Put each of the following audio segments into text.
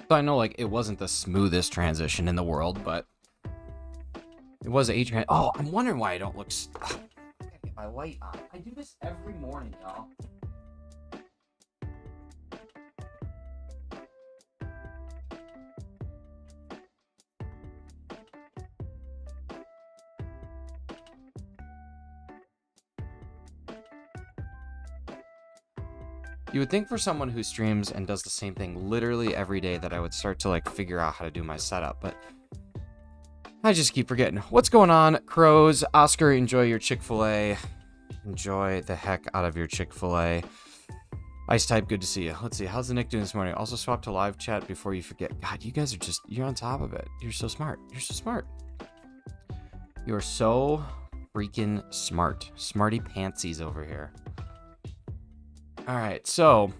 So I know, like, it wasn't the smoothest transition in the world, but it was a Oh, I'm wondering why I don't look... I gotta get my light on. I do this every morning, y'all. You would think for someone who streams and does the same thing literally every day that I would start to, like, figure out how to do my setup, but I just keep forgetting. What's going on, Crows? Oscar, enjoy your Chick-fil-A. Enjoy the heck out of your Chick-fil-A. Ice Type, good to see you. Let's see, how's the Nick doing this morning? Also swap to live chat before you forget. God, you guys are just, you're on top of it. You're so smart. You're so smart. You're so freaking smart. Smarty pantsies over here. All right, so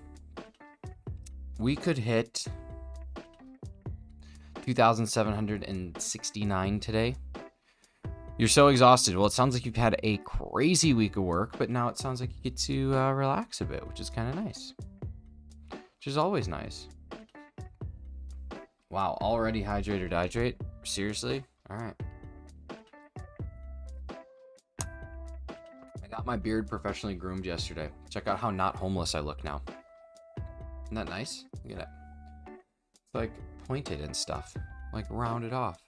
we could hit 2,769 today. You're so exhausted. Well, it sounds like you've had a crazy week of work, but now it sounds like you get to relax a bit, which is kind of nice. Which is always nice. Wow, already hydrate or dehydrate? Seriously? All right. I got my beard professionally groomed yesterday. Check out how not homeless I look now. Isn't that nice? Look at it. It's like pointed and stuff. Like rounded off.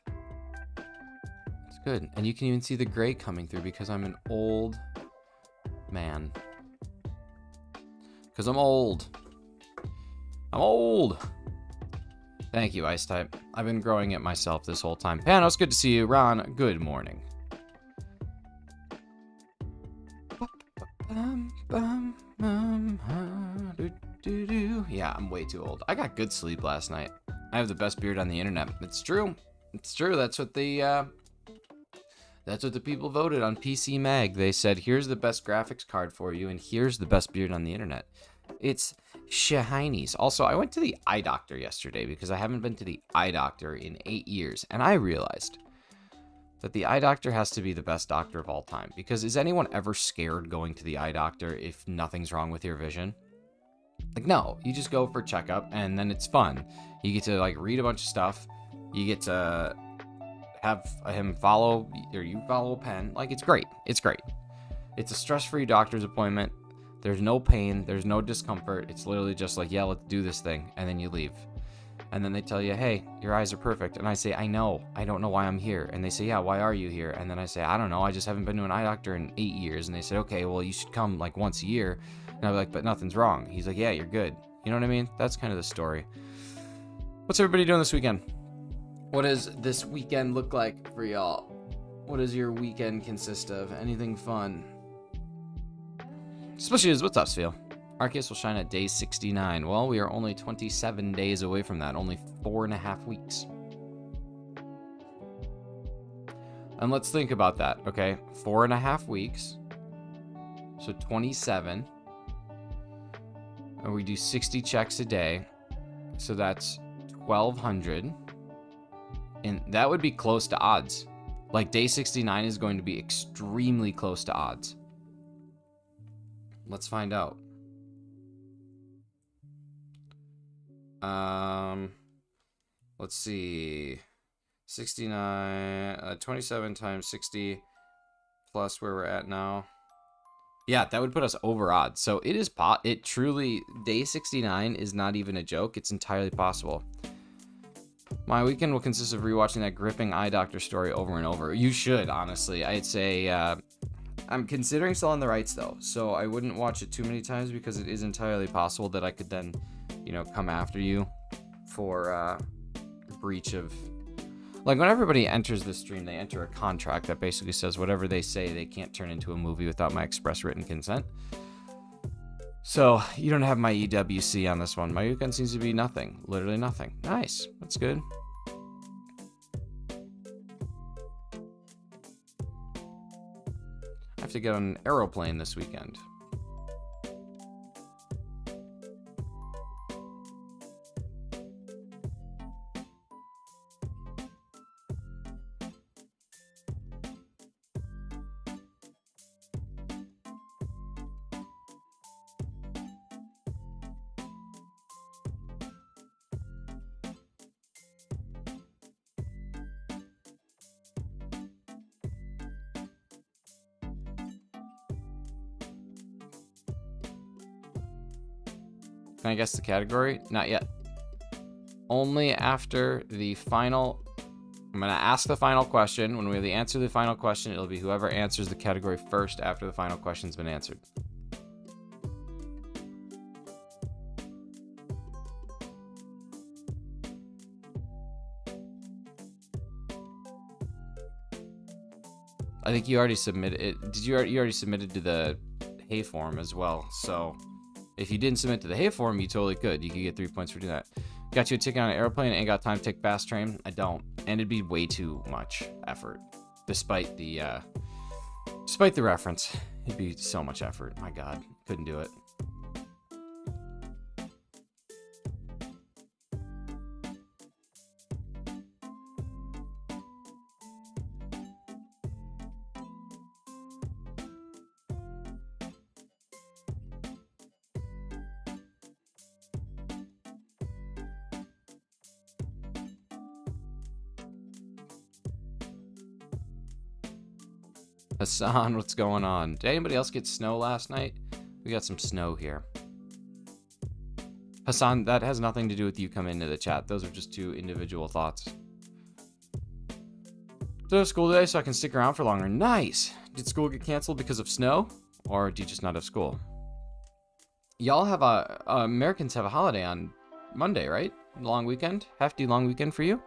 It's good. And you can even see the gray coming through because I'm an old man. Because I'm old. I'm old. Thank you, Ice Type. I've been growing it myself this whole time. Panos, good to see you. Ron, good morning. Yeah, I'm way too old. I got good sleep last night. I have the best beard on the internet. It's true. It's true. That's what the people voted on PC Mag. They said, here's the best graphics card for you, and here's the best beard on the internet. It's shinies. Also, I went to the eye doctor yesterday because I haven't been to the eye doctor in 8 years, and I realized that the eye doctor has to be the best doctor of all time. Because is anyone ever scared going to the eye doctor if nothing's wrong with your vision? Like, no, you just go for a checkup and then it's fun. You get to, like, read a bunch of stuff. You get to have him follow, or you follow a pen. Like, it's great. It's great. It's a stress-free doctor's appointment. There's no pain. There's no discomfort. It's literally just like, yeah, let's do this thing. And then you leave. And then they tell you, hey, your eyes are perfect. And I say, I know. I don't know why I'm here. And they say, yeah, why are you here? And then I say, I don't know. I just haven't been to an eye doctor in 8 years. And they said, okay, well, you should come like once a year. And I'll be like, but nothing's wrong. He's like, yeah, you're good. You know what I mean? That's kind of the story. What's everybody doing this weekend? What does this weekend look like for y'all? What does your weekend consist of? Anything fun? Especially as what's up, Sphil? Arceus will shine at day 69. Well, we are only 27 days away from that. Only 4.5 weeks. And let's think about that, okay? 4.5 weeks. So 27. And we do 60 checks a day. So that's 1,200. And that would be close to odds. Like, day 69 is going to be extremely close to odds. Let's find out. Let's see. 69, 27 times 60 plus where we're at now. Yeah, that would put us over odds. So it is it truly, day 69 is not even a joke. It's entirely possible. My weekend will consist of rewatching that gripping eye doctor story over and over. You should, honestly. I'd say, I'm considering selling the rights though, so I wouldn't watch it too many times because it is entirely possible that I could then, you know, come after you for breach of, like, when everybody enters the stream, they enter a contract that basically says whatever they say they can't turn into a movie without my express written consent. So you don't have my EWC on this one. My weekend seems to be nothing, literally nothing. Nice, that's good. I have to get on an aeroplane this weekend. Can I guess the category? Not yet. Only after the final... I'm going to ask the final question. When we answer the final question, it'll be whoever answers the category first after the final question's been answered. I think you already submitted it. Did you already submitted to the Hay form as well? So if you didn't submit to the Hay form, you totally could. You could get 3 points for doing that. Got you a ticket on an airplane. Ain't got time to take fast train. I don't, and it'd be way too much effort, despite the reference. It'd be so much effort. My God, couldn't do it. Hassan, what's going on? Did anybody else get snow last night? We got some snow here. Hassan, that has nothing to do with you coming into the chat. Those are just two individual thoughts. So school today so I can stick around for longer. Nice! Did school get canceled because of snow? Or do you just not have school? Y'all have Americans have a holiday on Monday, right? Long weekend? Hefty long weekend for you?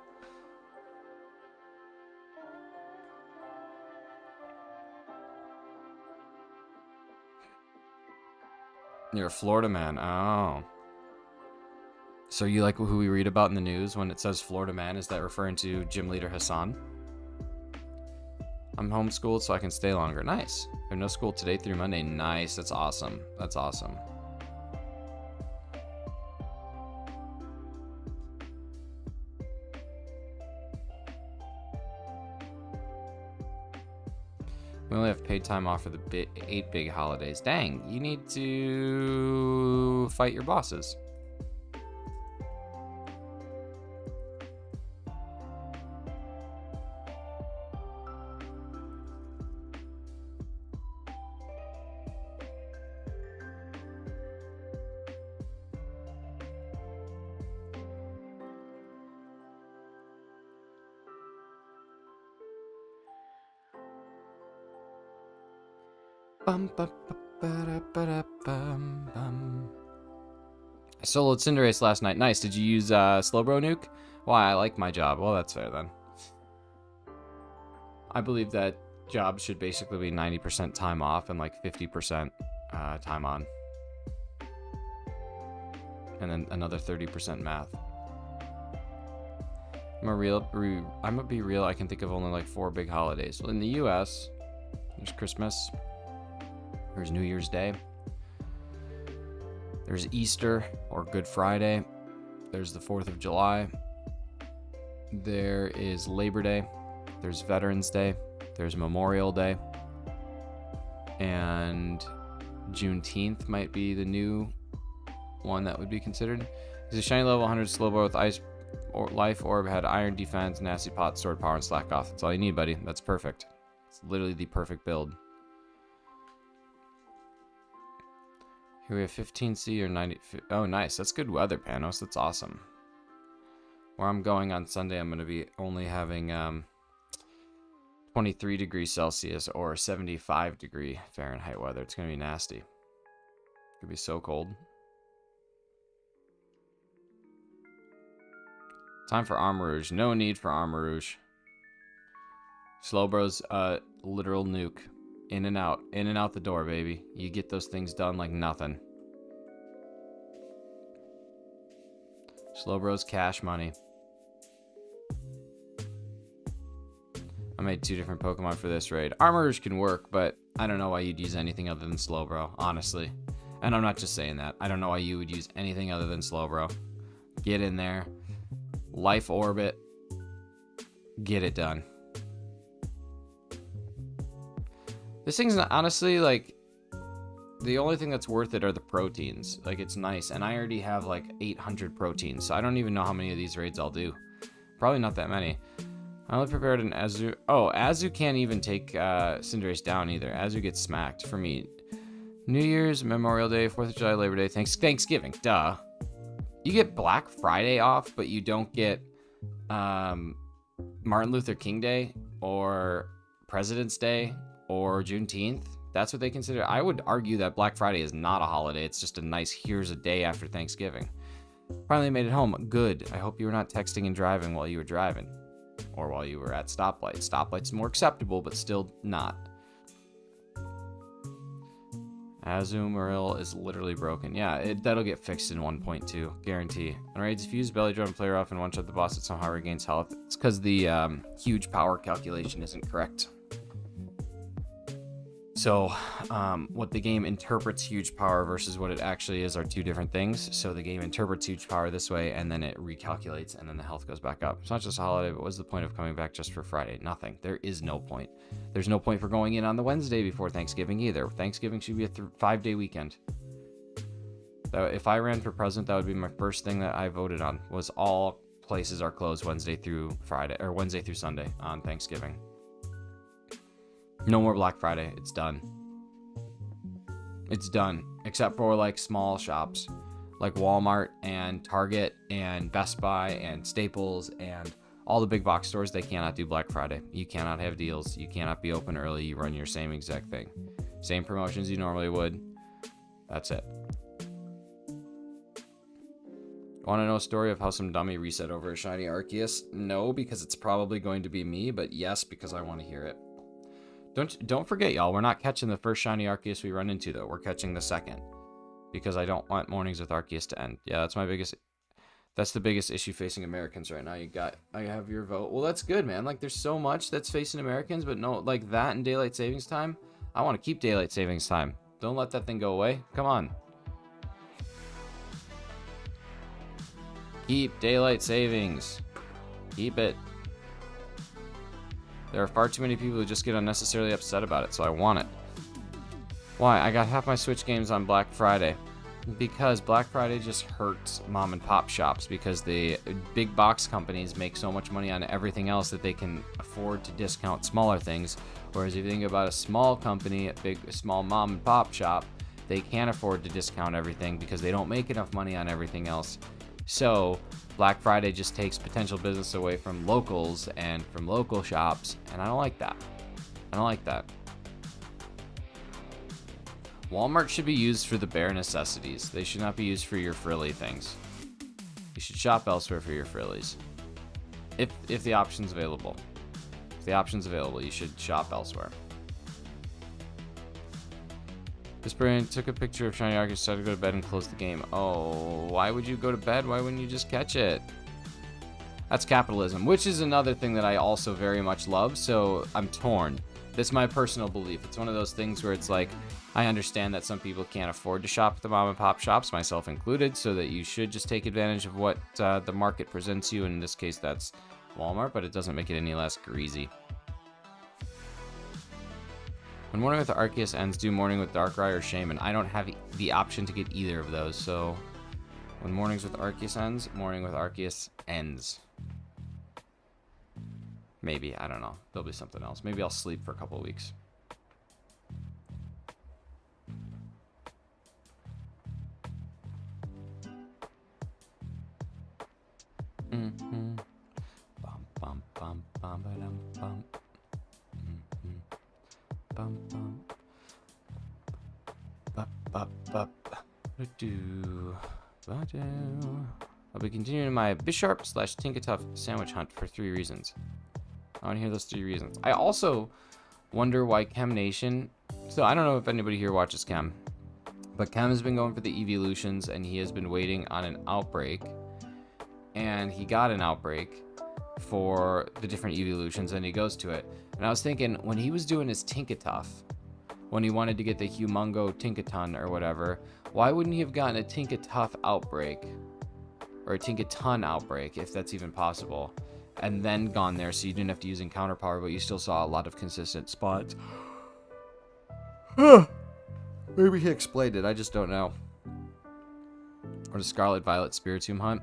You're a Florida man. Oh. So you like who we read about in the news when it says Florida man? Is that referring to gym leader Hassan? I'm homeschooled so I can stay longer. Nice. I have no school today through Monday. Nice. That's awesome. That's awesome. We only have paid time off for the 8 big holidays. Dang, you need to fight your bosses. I soloed Cinderace last night. Nice. Did you use Slowbro Nuke? Why, I like my job. Well, that's fair then. I believe that jobs should basically be 90% time off and like 50% time on. And then another 30% math. I'm gonna be real. I can think of only like 4 big holidays. Well, in the US, there's Christmas. There's New Year's Day. There's Easter or Good Friday. There's the 4th of July. There is Labor Day. There's Veterans Day. There's Memorial Day. And Juneteenth might be the new one that would be considered. He's a shiny level 100 Slowbro with Ice or Life Orb, had Iron Defense, Nasty Pot, Sword Power, and Slack Off. That's all you need, buddy. That's perfect. It's literally the perfect build. Here we have 15C or 90. Oh, nice. That's good weather, Panos. That's awesome. Where I'm going on Sunday, I'm going to be only having 23 degrees Celsius or 75 degree Fahrenheit weather. It's going to be nasty. It's going to be so cold. Time for Armarouge. No need for Armarouge. Slowbro's literal nuke. In and out the door, baby. You get those things done like nothing. Slowbro's cash money. I made 2 different Pokemon for this raid. Armarouge can work, but I don't know why you'd use anything other than Slowbro, honestly. And I'm not just saying that. I don't know why you would use anything other than Slowbro. Get in there. Life Orbit. Get it done. This thing's not, honestly, like, the only thing that's worth it are the proteins. Like, it's nice. And I already have, like, 800 proteins. So I don't even know how many of these raids I'll do. Probably not that many. I only prepared an Azu. Oh, Azu can't even take Cinderace down either. Azu gets smacked for me. New Year's, Memorial Day, 4th of July, Labor Day, Thanksgiving. Duh. You get Black Friday off, but you don't get Martin Luther King Day or President's Day or Juneteenth. That's what they consider. I would argue that Black Friday is not a holiday. It's just a nice, here's a day after Thanksgiving. Finally made it home. Good. I hope you were not texting and driving while you were driving. Or while you were at stoplights. Stoplights more acceptable, but still not. Azumarill is literally broken. Yeah, that'll get fixed in 1.2. Guarantee. On raids, if you use belly drum, player off, and one-shot the boss, it somehow regains health. It's because the huge power calculation isn't correct. So, what the game interprets huge power versus what it actually is are two different things. So the game interprets huge power this way, and then it recalculates, and then the health goes back up. It's not just a holiday, but what's the point of coming back just for Friday? Nothing. There is no point. There's no point for going in on the Wednesday before Thanksgiving either. Thanksgiving should be a 5-day weekend. If I ran for president, that would be my first thing that I voted on, was all places are closed Wednesday through Friday, or Wednesday through Sunday on Thanksgiving. No more Black Friday. It's done. It's done. Except for like small shops like Walmart and Target and Best Buy and Staples and all the big box stores. They cannot do Black Friday. You cannot have deals. You cannot be open early. You run your same exact thing. Same promotions you normally would. That's it. Want to know a story of how some dummy reset over a shiny Arceus? No, because it's probably going to be me, but yes, because I want to hear it. Don't forget, y'all, we're not catching the first shiny Arceus we run into, though. We're catching the second. Because I don't want Mornings with Arceus to end. Yeah, that's the biggest issue facing Americans right now. I have your vote. Well, that's good, man. Like, there's so much that's facing Americans, but no, like that and Daylight Savings Time. I want to keep Daylight Savings Time. Don't let that thing go away. Come on. Keep Daylight Savings. Keep it. There are far too many people who just get unnecessarily upset about it, so I want it. Why? I got half my Switch games on Black Friday. Because Black Friday just hurts mom and pop shops, because the big box companies make so much money on everything else that they can afford to discount smaller things. Whereas if you think about a small company, a small mom and pop shop, they can't afford to discount everything because they don't make enough money on everything else. So Black Friday just takes potential business away from locals and from local shops, and I don't like that. I don't like that. Walmart should be used for the bare necessities. They should not be used for your frilly things. You should shop elsewhere for your frillies. If the option's available. If the option's available, you should shop elsewhere. This brilliant took a picture of shiny Arceus, decided to go to bed and close the game. Oh, why would you go to bed? Why wouldn't you just catch it? That's capitalism, which is another thing that I also very much love, so I'm torn. That's my personal belief. It's one of those things where it's like, I understand that some people can't afford to shop at the mom and pop shops, myself included, so that you should just take advantage of what the market presents you. In this case, that's Walmart, but it doesn't make it any less greasy. When Morning with Arceus ends, do Morning with Darkrai or Shaman. I don't have the option to get either of those, so when Mornings with Arceus ends, Morning with Arceus ends. Maybe, I don't know. There'll be something else. Maybe I'll sleep for a couple of weeks. Mm-hmm. Bum, bum, bum, bum, ba-dum, bum. Mm-hmm. Bum, bum. Bup, bup, bup. Do, ba-do. I'll be continuing my Bisharp / Tinkatuff sandwich hunt for 3 reasons. I want to hear those 3 reasons. I also wonder why Chem Nation... So I don't know if anybody here watches Chem. But Chem has been going for the evolutions, and he has been waiting on an outbreak. And he got an outbreak for the different evolutions, and he goes to it. And I was thinking, when he was doing his Tinkatuff, when he wanted to get the Humongo Tinkaton or whatever, why wouldn't he have gotten a Tinkatuff outbreak? Or a Tinkaton outbreak, if that's even possible. And then gone there, so you didn't have to use Encounter Power, but you still saw a lot of consistent spots. Maybe he explained it, I just don't know. Or the Scarlet Violet Spiritomb hunt.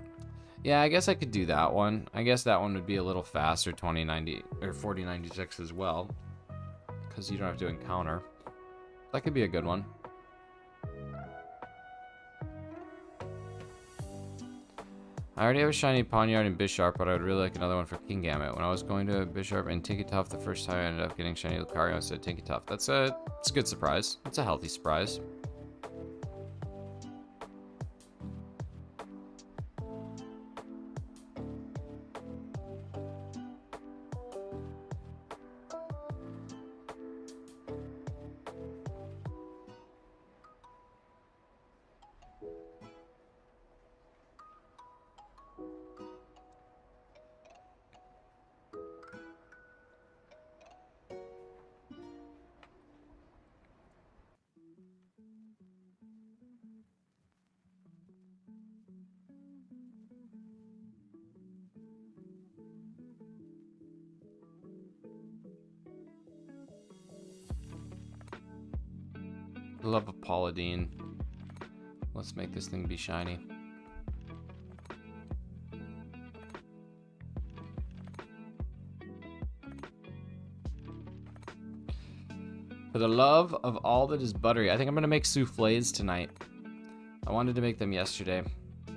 Yeah, I guess I could do that one. I guess that one would be a little faster, 2090 or 4096 as well, because you don't have to encounter. That could be a good one. I already have a shiny Pawniard and Bisharp, but I would really like another one for Kingambit. When I was going to Bisharp and Tinkytuff the first time, I ended up getting shiny Lucario instead of Tinkytuff. It's a good surprise. It's a healthy surprise. I love a Paladine. Let's make this thing be shiny. For the love of all that is buttery. I think I'm going to make soufflés tonight. I wanted to make them yesterday,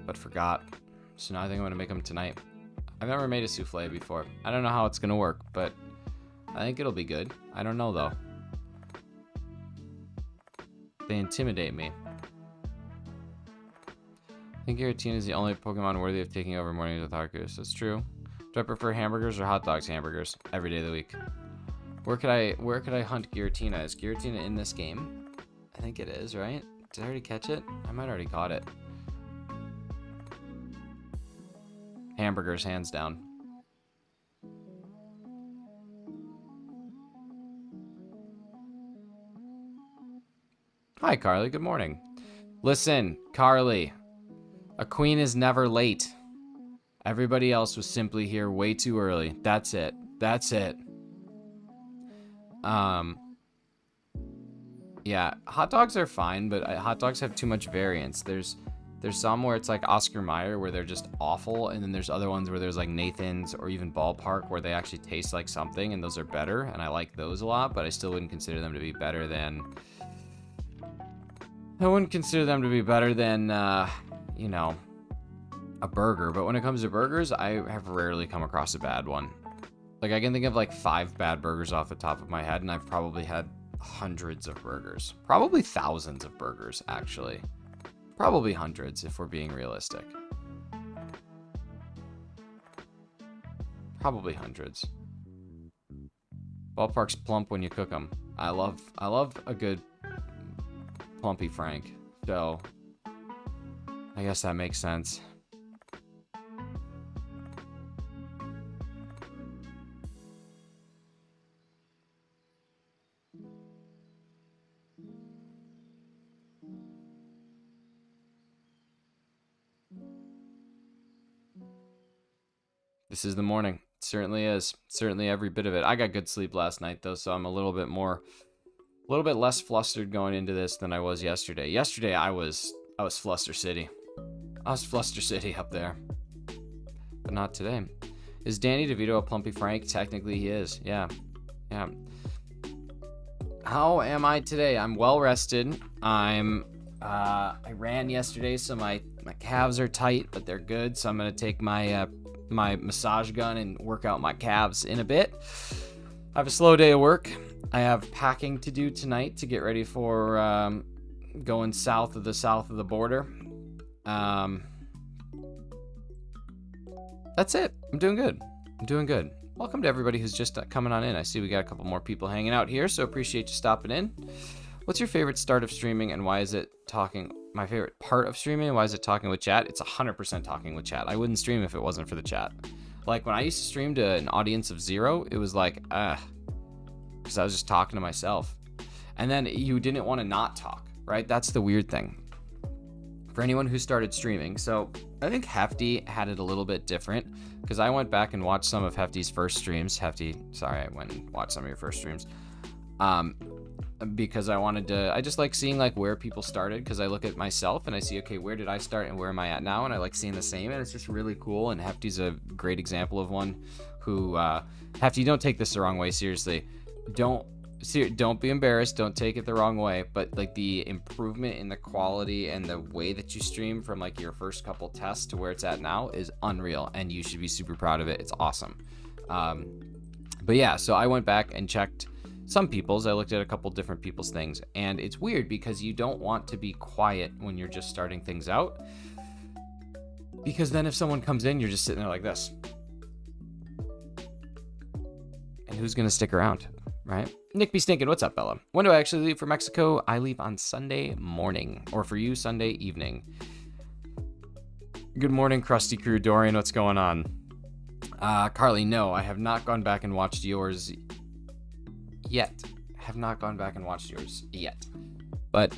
but forgot. So now I think I'm going to make them tonight. I've never made a soufflé before. I don't know how it's going to work, but I think it'll be good. I don't know, though. They intimidate me. I think Giratina is the only Pokemon worthy of taking over mornings with Arceus. That's true. Do I prefer hamburgers or hot dogs? Hamburgers every day of the week. Where could I hunt Giratina? Is Giratina in this game? I think it is, right? Did I already catch it? I might already caught it. Hamburgers, hands down. Hi, Carly. Good morning. Listen, Carly. A queen is never late. Everybody else was simply here way too early. That's it. That's it. Yeah, hot dogs are fine, but hot dogs have too much variance. There's some where it's like Oscar Mayer where they're just awful, and then there's other ones where there's like Nathan's or even Ballpark where they actually taste like something, and those are better, and I like those a lot, but I still wouldn't consider them to be better than... you know, a burger. But when it comes to burgers, I have rarely come across a bad one. Like, I can think of like 5 bad burgers off the top of my head, and I've probably had hundreds of burgers. Probably thousands of burgers, actually. Probably hundreds, if we're being realistic. Probably hundreds. Ballpark's plump when you cook them. I love a good Plumpy Frank. So, I guess that makes sense. This is the morning. It certainly is. Certainly every bit of it. I got good sleep last night though, so I'm a little bit less flustered going into this than I was yesterday. Yesterday I was Fluster City. I was Fluster City up there. But not today. Is Danny DeVito a Plumpy Frank? Technically he is. Yeah. Yeah. How am I today? I'm well rested. I ran yesterday, so my calves are tight, but they're good. So I'm gonna take my my massage gun and work out my calves in a bit. I have a slow day of work. I have packing to do tonight to get ready for going south of the border. That's it. I'm doing good. Welcome to everybody who's just coming on in. I see we got a couple more people hanging out here, so appreciate you stopping in. What's your favorite start of streaming, and why is it talking? My favorite part of streaming, and why is it talking with chat? It's 100% talking with chat. I wouldn't stream if it wasn't for the chat. Like when I used to stream to an audience of 0, it was like, because I was just talking to myself. And then you didn't want to not talk, right? That's the weird thing. For anyone who started streaming, so I think Hefty had it a little bit different, because I went back and watched some of Hefty's first streams. Hefty, sorry, I went and watched some of your first streams. Because I just like seeing like where people started, because I look at myself and I see, okay, where did I start and where am I at now? And I like seeing the same, and it's just really cool. And Hefty's a great example of one who, Hefty, don't take this the wrong way, seriously. Don't don't be embarrassed. Don't take it the wrong way. But like the improvement in the quality and the way that you stream from like your first couple tests to where it's at now is unreal, and you should be super proud of it. It's awesome. But yeah, so I went back and checked some people's. I looked at a couple different people's things, and it's weird because you don't want to be quiet when you're just starting things out, because then if someone comes in, you're just sitting there like this, and who's gonna stick around, right? Nick be stinking. What's up, Bella? When do I actually leave for Mexico? I leave on Sunday morning, or for you, Sunday evening. Good morning, Krusty Crew. Dorian, what's going on? Carly, no, I have not gone back and watched yours yet. But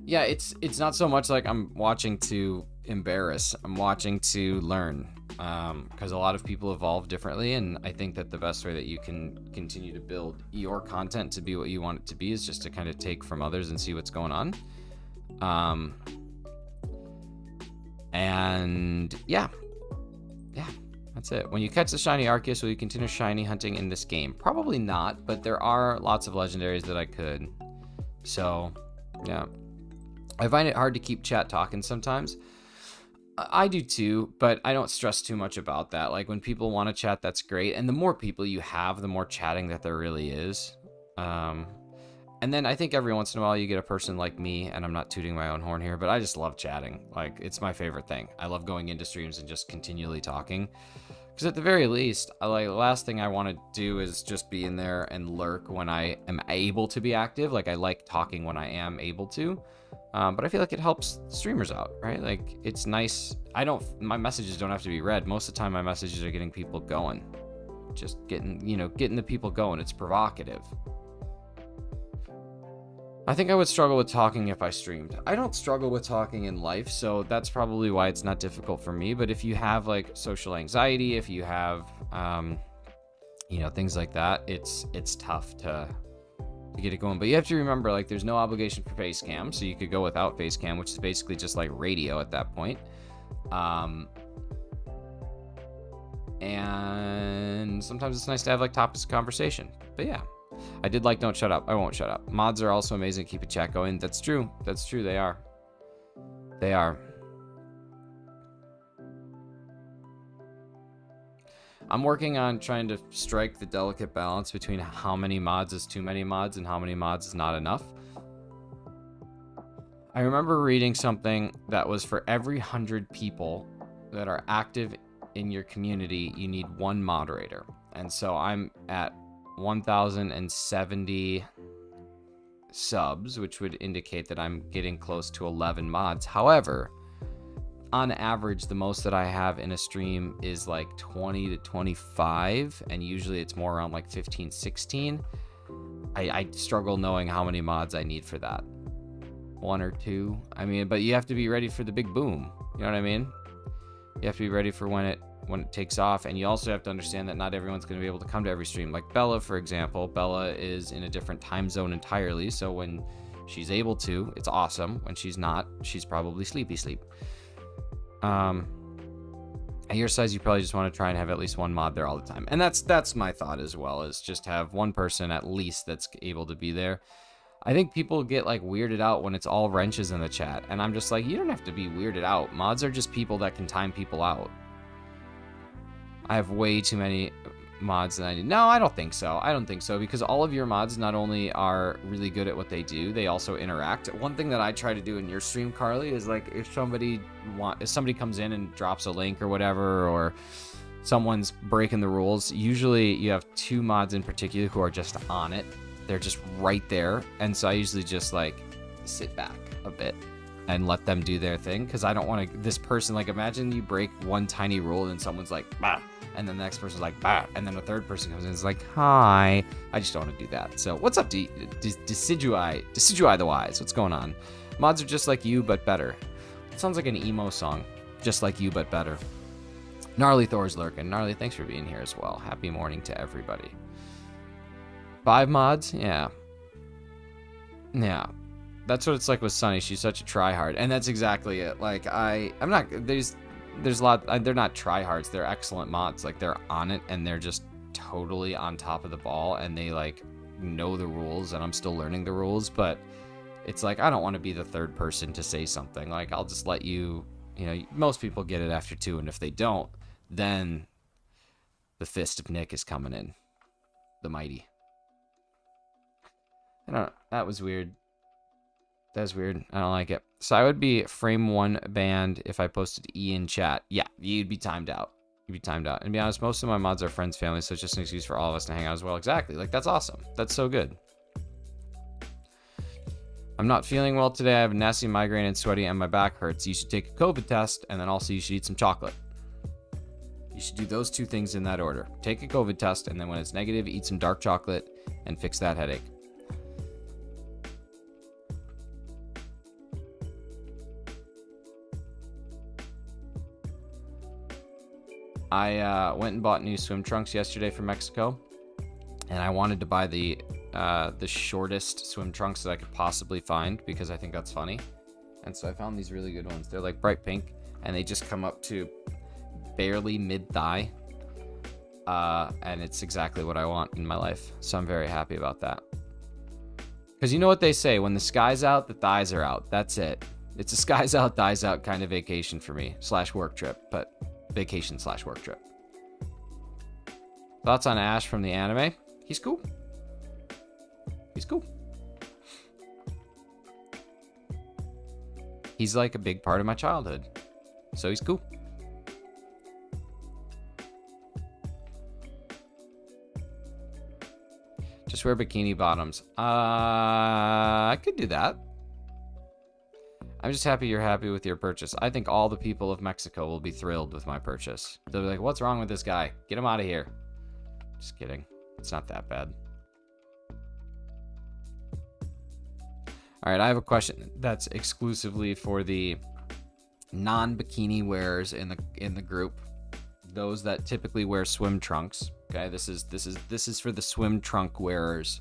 yeah, it's not so much like I'm watching to embarrass. I'm watching to learn, because a lot of people evolve differently, and I think that the best way that you can continue to build your content to be what you want it to be is just to kind of take from others and see what's going on. And yeah, that's it. When you catch the shiny Arceus, will you continue shiny hunting in this game? Probably not, but there are lots of legendaries that I could. So yeah, I find it hard to keep chat talking sometimes. I do too, but I don't stress too much about that. Like when people want to chat, that's great. And the more people you have, the more chatting that there really is. And then I think every once in a while you get a person like me, and I'm not tooting my own horn here, but I just love chatting. Like, it's my favorite thing. I love going into streams and just continually talking. Because at the very least, the last thing I want to do is just be in there and lurk when I am able to be active. Like, I like talking when I am able to. But I feel like it helps streamers out, right? Like, it's nice. My messages don't have to be read. Most of the time, my messages are getting people going. Just getting the people going. It's provocative. I think I would struggle with talking if I streamed. I don't struggle with talking in life, so that's probably why it's not difficult for me. But if you have like social anxiety, if you have, things like that, it's tough to get it going. But you have to remember, like, there's no obligation for face cam, so you could go without face cam, which is basically just like radio at that point. And sometimes it's nice to have like topics of conversation. But yeah. I did like Don't Shut Up. I won't shut up. Mods are also amazing. Keep a chat going. That's true. They are. I'm working on trying to strike the delicate balance between how many mods is too many mods and how many mods is not enough. I remember reading something that was for every 100 people that are active in your community, you need one moderator. And so I'm at 1,070 subs, which would indicate that I'm getting close to 11 mods. However, on average, the most that I have in a stream is like 20 to 25, and usually it's more around like 15, 16. I struggle knowing how many mods I need for that. 1 or 2. I mean, but you have to be ready for the big boom. You know what I mean? You have to be ready for when it takes off, and you also have to understand that not everyone's going to be able to come to every stream. Like Bella, for example. Bella is in a different time zone entirely, so when she's able to, it's awesome. When she's not, she's probably sleep. At your size, you probably just want to try and have at least one mod there all the time, and that's my thought as well, is just have one person at least that's able to be there. I think people get like weirded out when it's all wrenches in the chat, and I'm just like, you don't have to be weirded out. Mods are just people that can time people out. I have way too many mods than I need. No, I don't think so. Because all of your mods not only are really good at what they do, they also interact. One thing that I try to do in your stream, Carly, is like if somebody comes in and drops a link or whatever, or someone's breaking the rules, usually you have 2 mods in particular who are just on it. They're just right there. And so I usually just like sit back a bit and let them do their thing, because I don't want to, this person, like, imagine you break one tiny rule and someone's like, bah, and then the next person's like, bah, and then a third person comes in and is like, hi. I just don't want to do that. So what's up, Decidui the Wise? What's going on? Mods are just like you, but better. It sounds like an emo song. Just like you, but better. Gnarly Thor's lurking. Gnarly, thanks for being here as well. Happy morning to everybody. 5 mods? Yeah. That's what it's like with Sunny. She's such a tryhard, and that's exactly it. Like I'm not. There's a lot. They're not tryhards. They're excellent mods. Like they're on it, and they're just totally on top of the ball and they like know the rules and I'm still learning the rules, but it's like I don't want to be the third person to say something. Like I'll just let you, you know, most people get it after 2, and if they don't, then the fist of Nick is coming in. The mighty. I don't know. That was weird. That was weird. I don't like it. So I would be frame 1 banned if I posted E in chat. Yeah, you'd be timed out. You'd be timed out. And to be honest, most of my mods are friends, family, so it's just an excuse for all of us to hang out as well. Exactly. Like, that's awesome. That's so good. I'm not feeling well today. I have a nasty migraine and sweaty and my back hurts. You should take a COVID test, and then also you should eat some chocolate. You should do those 2 things in that order. Take a COVID test, and then when it's negative, eat some dark chocolate and fix that headache. I went and bought new swim trunks yesterday from Mexico, and I wanted to buy the shortest swim trunks that I could possibly find because I think that's funny. And so I found these really good ones. They're like bright pink, and they just come up to barely mid-thigh, and it's exactly what I want in my life. So I'm very happy about that. Because you know what they say, when the sky's out, the thighs are out. That's it. It's a skies out, thighs out kind of vacation for me, / work trip, but vacation / work trip. Thoughts on Ash from the anime? He's cool. He's cool. He's like a big part of my childhood. So he's cool. Just wear bikini bottoms. I could do that. I'm just happy you're happy with your purchase. I think all the people of Mexico will be thrilled with my purchase. They'll be like, what's wrong with this guy? Get him out of here. Just kidding. It's not that bad. All right, I have a question that's exclusively for the non-bikini wearers in the group. Those that typically wear swim trunks. Okay, this is for the swim trunk wearers.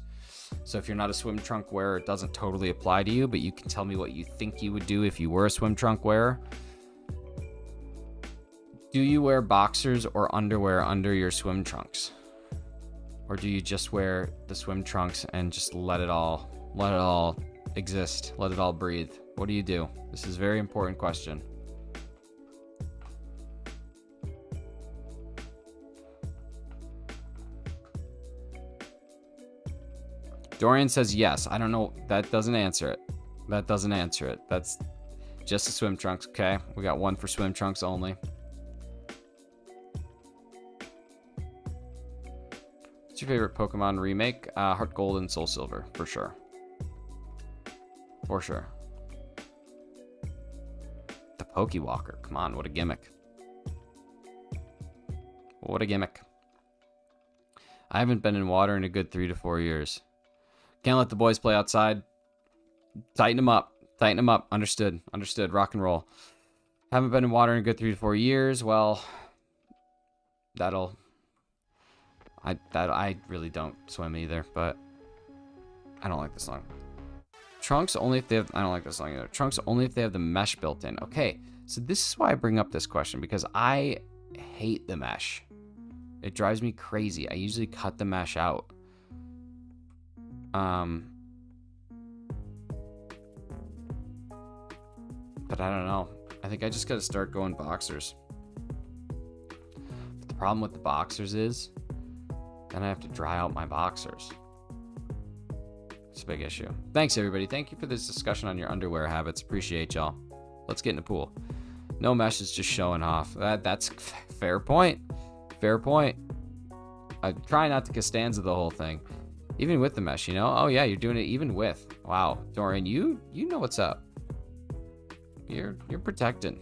So if you're not a swim trunk wearer, it doesn't totally apply to you, but you can tell me what you think you would do if you were a swim trunk wearer. Do you wear boxers or underwear under your swim trunks? Or do you just wear the swim trunks and just let it all exist, let it all breathe? What do you do? This is a very important question. Dorian says yes. I don't know. That doesn't answer it. That doesn't answer it. That's just the swim trunks. Okay. We got one for swim trunks only. What's your favorite Pokemon remake? Heart Gold and Soul Silver, for sure. For sure. The Pokewalker. Come on, what a gimmick. What a gimmick. I haven't been in water in a good 3 to 4 years. Can't let the boys play outside. Tighten them up. Tighten them up. Understood. Understood. Rock and roll. Haven't been in water in a good 3 to 4 years. Well, I really don't swim either, but I don't like this song. Trunks only if they have... I don't like this song either. Trunks only if they have the mesh built in. Okay, so this is why I bring up this question, because I hate the mesh. It drives me crazy. I usually cut the mesh out. But I don't know. I think I just gotta start going boxers. But the problem with the boxers is then I have to dry out my boxers. It's a big issue. Thanks, everybody. Thank you for this discussion on your underwear habits. Appreciate y'all. Let's get in the pool. No mesh is just showing off. That's fair point. Fair point. I try not to Costanza the whole thing. Even with the mesh, you know? Oh, yeah, you're doing it even with. Wow. Dorian, you know what's up. You're protecting.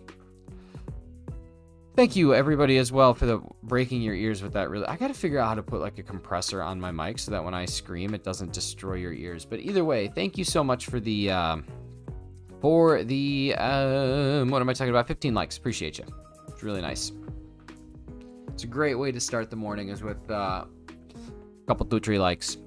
Thank you, everybody, as well, for the breaking your ears with that. Really, I got to figure out how to put like a compressor on my mic so that when I scream, it doesn't destroy your ears. But either way, thank you so much for the what am I talking about? 15 likes. Appreciate you. It's really nice. It's a great way to start the morning is with a couple 2-3 likes.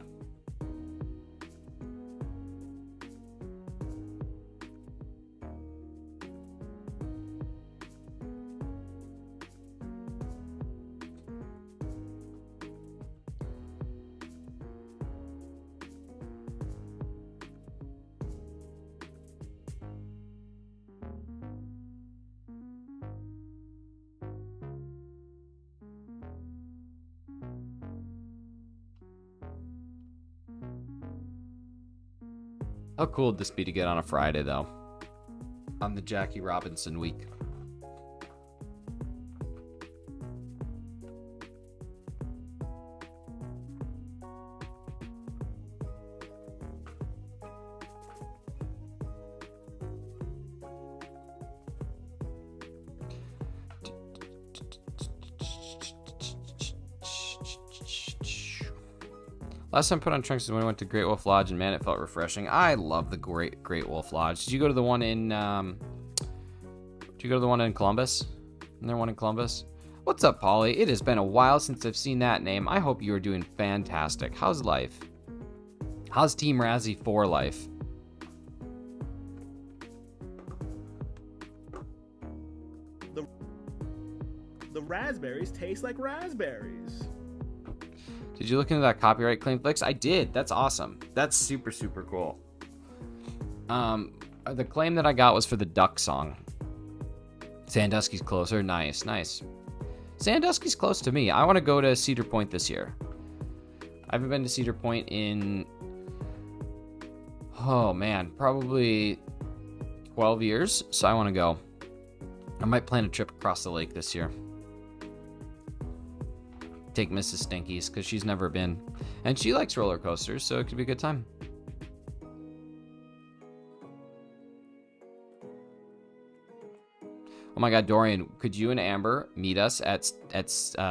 How cool would this be to get on a Friday, though? On the Jackie Robinson week. Last time I put on trunks is when I went to Great Wolf Lodge, and man, it felt refreshing. I love the Great Wolf Lodge. Did you go to the one in Columbus? Isn't there one in Columbus? What's up, Polly? It has been a while since I've seen that name. I hope you are doing fantastic. How's life? How's Team Razzie 4 life? The raspberries taste like raspberries. Did you look into that copyright claim, Flix? I did. That's awesome. That's super, super cool. The claim that I got was for the Duck song. Sandusky's closer. Nice, nice. Sandusky's close to me. I want to go to Cedar Point this year. I haven't been to Cedar Point in, oh man, probably 12 years. So I want to go. I might plan a trip across the lake this year. Take Mrs. Stinkies, because she's never been. And she likes roller coasters, so it could be a good time. Oh my god, Dorian, could you and Amber meet us at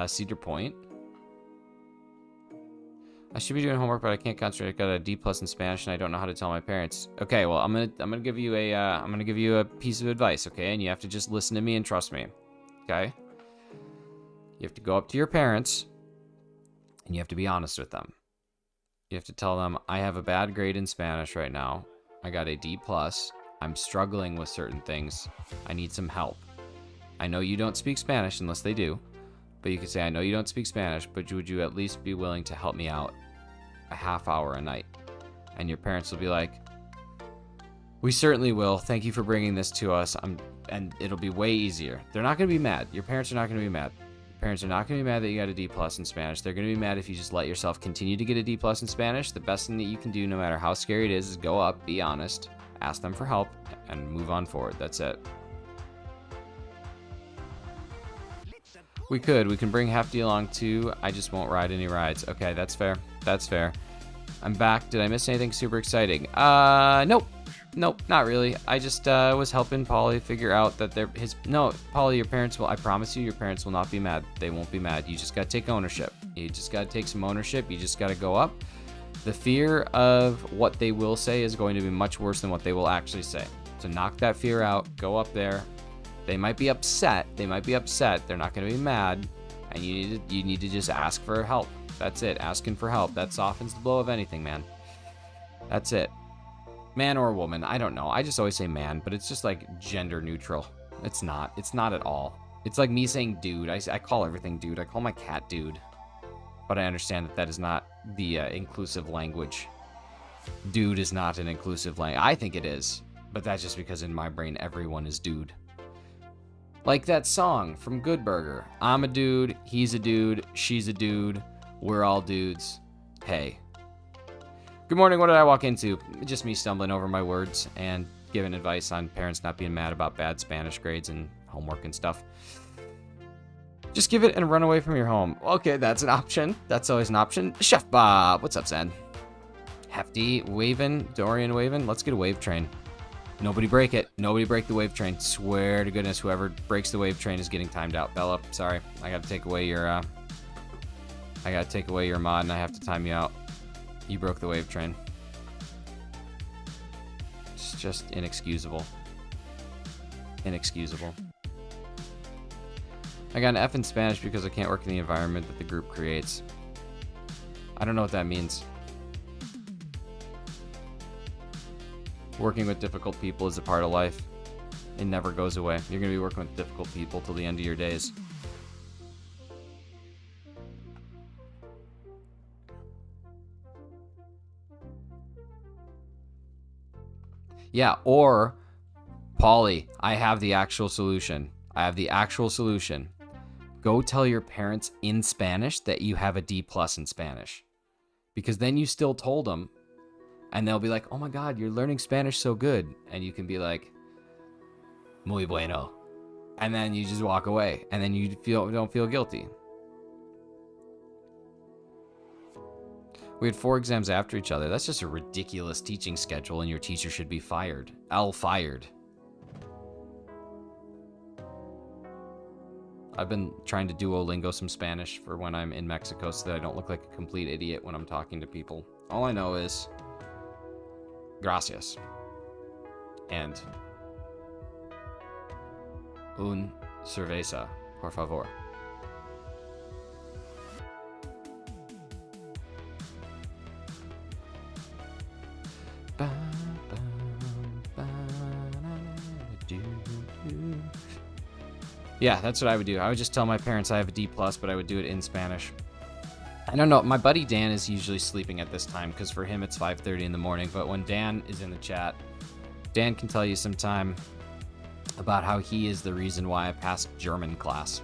Cedar Point? I should be doing homework, but I can't concentrate. I got a D+ in Spanish, and I don't know how to tell my parents. Okay, well, I'm gonna give you a piece of advice, okay? And you have to just listen to me and trust me, okay? You have to go up to your parents, and you have to be honest with them. You have to tell them, I have a bad grade in Spanish right now. I got a D+. I'm struggling with certain things. I need some help. I know you don't speak Spanish unless they do, but you could say, I know you don't speak Spanish, but would you at least be willing to help me out a half hour a night? And your parents will be like, we certainly will. Thank you for bringing this to us. And it'll be way easier. They're not going to be mad. Your parents are not going to be mad. Parents are not going to be mad that you got a D+ in Spanish. They're going to be mad if you just let yourself continue to get a D+ in Spanish. The best thing that you can do, no matter how scary it is go up, be honest, ask them for help, and move on forward. That's it. We can bring Hefty along too. I just won't ride any rides. Okay, that's fair. That's fair. I'm back. Did I miss anything super exciting? Nope, not really. I just was helping Polly figure out that Polly, your parents will, I promise you, your parents will not be mad. They won't be mad. You just gotta take ownership. You just gotta take some ownership. You just gotta go up. The fear of what they will say is going to be much worse than what they will actually say. So knock that fear out. Go up there. They might be upset. They're not gonna be mad. And you need to just ask for help. That's it. Asking for help. That softens the blow of anything, man. That's it. Man or woman, I don't know. I just always say man, but it's just like gender neutral. It's not. It's not at all. It's like me saying dude. I call everything dude. I call my cat dude. But I understand that is not the inclusive language. Dude is not an inclusive language. I think it is. But that's just because in my brain, everyone is dude. Like that song from Good Burger. I'm a dude, he's a dude, she's a dude, we're all dudes. Hey. Good morning, what did I walk into? Just me stumbling over my words and giving advice on parents not being mad about bad Spanish grades and homework and stuff. Just give it and run away from your home. Okay, that's an option. That's always an option. Chef Bob, what's up, Zed? Hefty, Waven, Dorian Waven. Let's get a wave train. Nobody break it. Nobody break the wave train. Swear to goodness, whoever breaks the wave train is getting timed out. Bella, sorry. I gotta take away your mod and I have to time you out. You broke the wave train. It's just inexcusable. Inexcusable. I got an F in Spanish because I can't work in the environment that the group creates. I don't know what that means. Working with difficult people is a part of life. It never goes away. You're going to be working with difficult people till the end of your days. Yeah, or, Polly, I have the actual solution. Go tell your parents in Spanish that you have a D+ in Spanish. Because then you still told them And they'll be like, oh my God, you're learning Spanish so good. And you can be like, muy bueno. And then you just walk away. And then you don't feel guilty. We had 4 exams after each other. That's just a ridiculous teaching schedule, and your teacher should be fired. Fired. I've been trying to Duolingo some Spanish for when I'm in Mexico so that I don't look like a complete idiot when I'm talking to people. All I know is gracias and un cerveza, por favor. Yeah, that's what I would do. I would just tell my parents I have a D+, but I would do it in Spanish. I don't know. My buddy Dan is usually sleeping at this time because for him it's 5:30 in the morning. But when Dan is in the chat, Dan can tell you sometime about how he is the reason why I passed German class.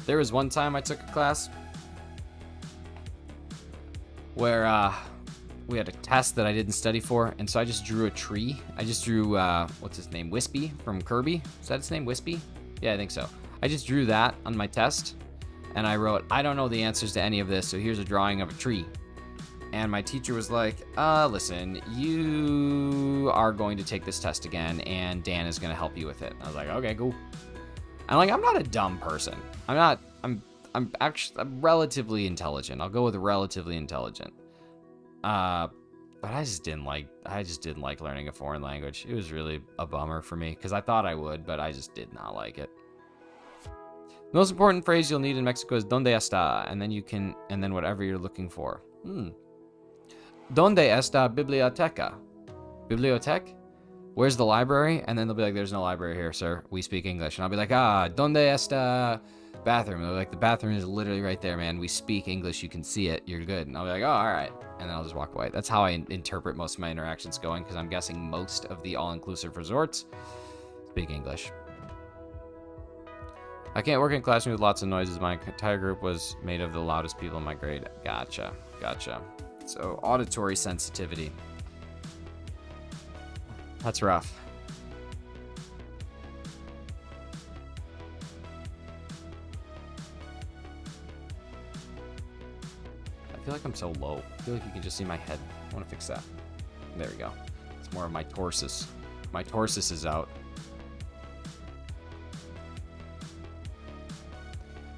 There was one time I took a class where we had a test that I didn't study for, and so I just drew a tree. I just drew, what's his name? Wispy from Kirby. Is that his name? Wispy? Yeah, I think so. I just drew that on my test, and I wrote, I don't know the answers to any of this, so here's a drawing of a tree. And my teacher was like, listen, you are going to take this test again, and Dan is going to help you with it. I was like, okay, cool. I'm not a dumb person. I'm relatively intelligent. I'll go with relatively intelligent. But I just didn't like learning a foreign language. It was really a bummer for me because I thought I would, but I just did not like it. The most important phrase you'll need in Mexico is "Donde está?" and then whatever you're looking for. Donde está biblioteca? Bibliothèque? Where's the library? And then they'll be like, there's no library here, sir. We speak English. And I'll be like, donde está bathroom? They're like, the bathroom is literally right there, man. We speak English. You can see it. You're good. And I'll be like, all right. And then I'll just walk away. That's how I interpret most of my interactions going, because I'm guessing most of the all-inclusive resorts speak English. I can't work in classroom with lots of noises. My entire group was made of the loudest people in my grade. Gotcha. So, auditory sensitivity. That's rough. I feel like I'm so low. I feel like you can just see my head. I want to fix that. There we go. It's more of my torsus. My torsus is out.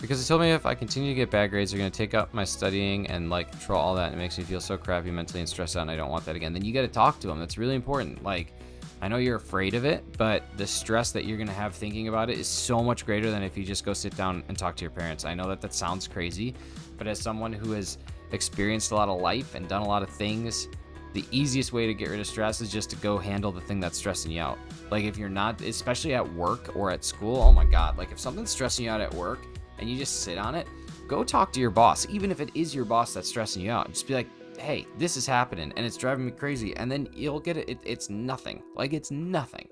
Because it told me if I continue to get bad grades, they're going to take up my studying and like control all that. And it makes me feel so crappy mentally and stressed out, and I don't want that again. Then you got to talk to them. That's really important. Like, I know you're afraid of it, but the stress that you're going to have thinking about it is so much greater than if you just go sit down and talk to your parents. I know that sounds crazy, but as someone who has experienced a lot of life and done a lot of things, the easiest way to get rid of stress is just to go handle the thing that's stressing you out. Like, if you're not, especially at work or at school, oh my God, like if something's stressing you out at work, and you just sit on it, go talk to your boss. Even if it is your boss that's stressing you out, just be like, hey, this is happening and it's driving me crazy. And then you'll get it. It's nothing. Like, it's nothing.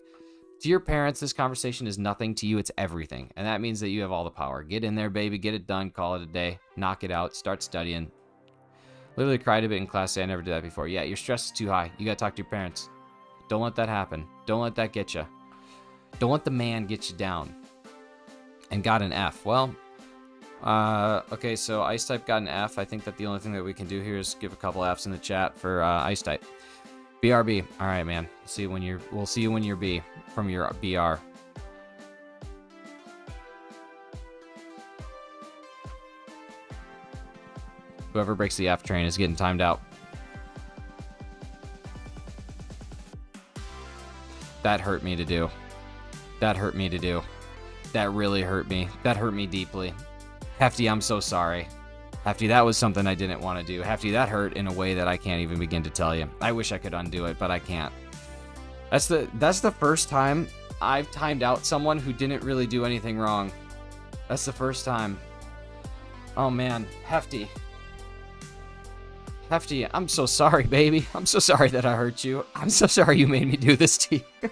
To your parents, this conversation is nothing. To you, it's everything. And that means that you have all the power. Get in there, baby. Get it done. Call it a day. Knock it out. Start studying. Literally cried a bit in class. Say I never did that before. Yeah, your stress is too high. You got to talk to your parents. Don't let that happen. Don't let that get you. Don't let the man get you down. And got an F. Well, okay, so Ice Type got an F. I think that the only thing that we can do here is give a couple Fs in the chat for Ice Type. BRB. All right, man. We'll see you when you're B from your BR. Whoever breaks the F train is getting timed out. That hurt me to do. That hurt me to do. That really hurt me. That hurt me deeply. Hefty, I'm so sorry. Hefty, that was something I didn't want to do. Hefty, that hurt in a way that I can't even begin to tell you. I wish I could undo it, but I can't. That's the first time I've timed out someone who didn't really do anything wrong. That's the first time. Oh man, Hefty. Hefty, I'm so sorry, baby. I'm so sorry that I hurt you. I'm so sorry you made me do this to you.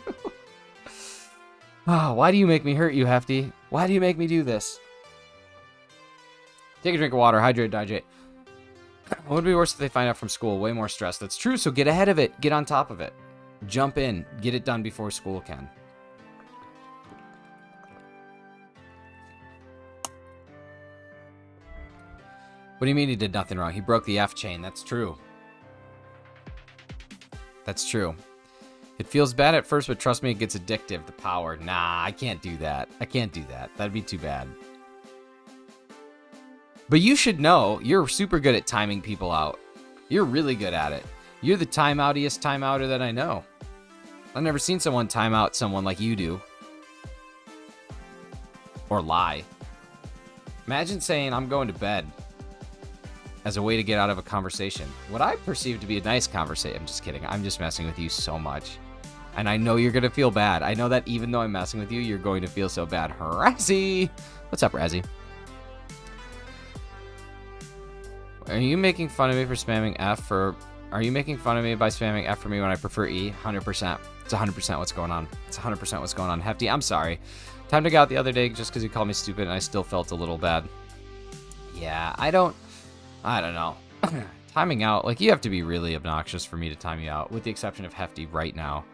Oh, why do you make me hurt you, Hefty? Why do you make me do this? Take a drink of water, hydrate. What would be worse if they find out from school? Way more stress. That's true, so get ahead of it. Get on top of it. Jump in. Get it done before school can. What do you mean he did nothing wrong? He broke the F chain. That's true. That's true. It feels bad at first, but trust me, it gets addictive, the power. Nah, I can't do that. I can't do that. That'd be too bad. But you should know, you're super good at timing people out. You're really good at it. You're the timeoutiest timeouter that I know. I've never seen someone time out someone like you do. Or lie. Imagine saying, I'm going to bed, as a way to get out of a conversation. What I perceive to be a nice conversation. I'm just kidding. I'm just messing with you so much. And I know you're going to feel bad. I know that even though I'm messing with you, you're going to feel so bad. Razzie! What's up, Razzie? Are you making fun of me for spamming F or... Are you making fun of me by spamming F for me when I prefer E? 100%. It's 100% what's going on. It's 100% what's going on. Hefty, I'm sorry. Time to go out the other day just because you called me stupid and I still felt a little bad. Yeah, I don't know. Timing out, like, you have to be really obnoxious for me to time you out, with the exception of Hefty right now.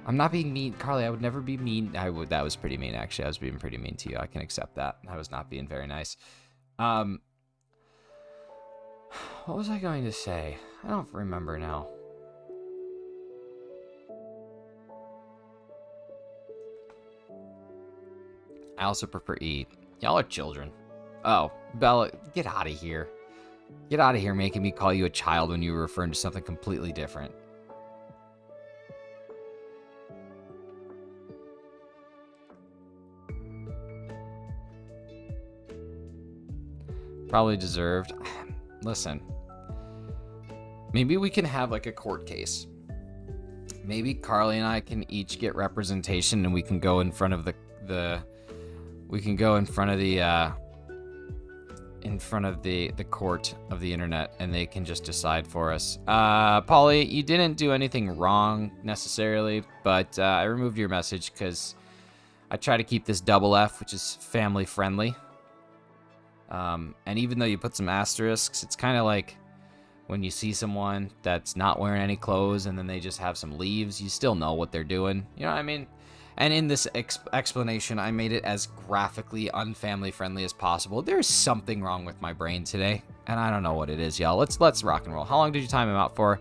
I'm not being mean. Carly, I would never be mean. That was pretty mean, actually. I was being pretty mean to you. I can accept that. I was not being very nice. What was I going to say? I don't remember now. I also prefer E. Y'all are children. Oh, Bella, get out of here. Get out of here making me call you a child when you were referring to something completely different. Probably deserved. Listen. Maybe we can have like a court case. Maybe Carly and I can each get representation and we can go in front of the court of the internet and they can just decide for us. Polly, you didn't do anything wrong necessarily, but I removed your message because I try to keep this double F, which is family friendly. And even though you put some asterisks, it's kind of like when you see someone that's not wearing any clothes and then they just have some leaves, you still know what they're doing. You know what I mean? And in this explanation, I made it as graphically unfamily friendly as possible. There's something wrong with my brain today, and I don't know what it is, y'all. Let's rock and roll. How long did you time him out for?